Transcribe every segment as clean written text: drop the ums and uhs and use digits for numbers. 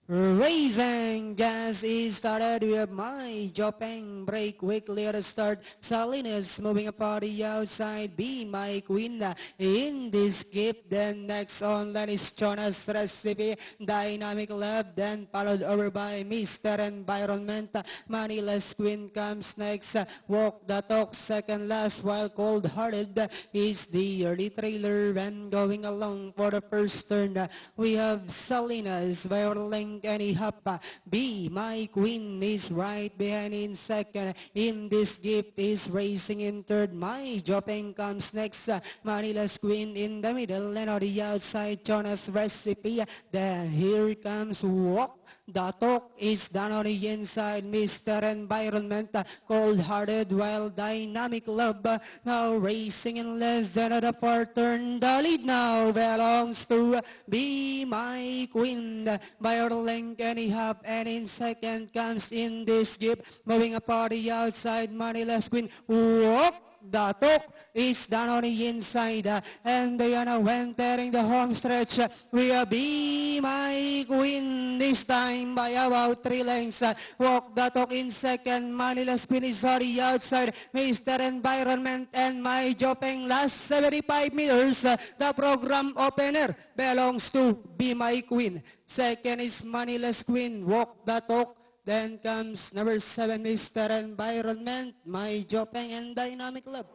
Raising gas is started with my Jopeng break quickly at the start. Salinas moving upon the outside. Be my queen in this skip. Then next on line is Jonas Recipe. Dynamic left. Then followed over by Mr. Environment. Manila's queen comes next. Walk the talk second last while cold hearted is the early trailer. When going along for the first turn, we have Salinas violating any hapa. B, my queen is right behind in second. In this gift is racing in third. My Jopeng comes next. Manila's queen in the middle and on the outside Jonas Recipe. Then here comes Walk. The talk is done on the inside. Mr. Environment, cold-hearted while dynamic love. Now racing in less than the fourth turn. The lead now belongs to Be My Queen. By our length and a half, and in second comes in this gift. Moving upon the outside, Manila's Queen. Walk. The talk is done on the inside, and Diana went entering the home stretch. We are Be My Queen this time by about 3 lengths. Walk the talk in second. Manila's Queen is on the outside. Mr. Environment and My Jopeng last 75 meters. The program opener belongs to Be My Queen. Second is Manila's Queen. Walk the talk. Then comes number 7, Mr. Environment, My Jopeng and Dynamic Love.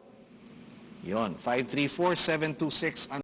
Yon, 534-726 ang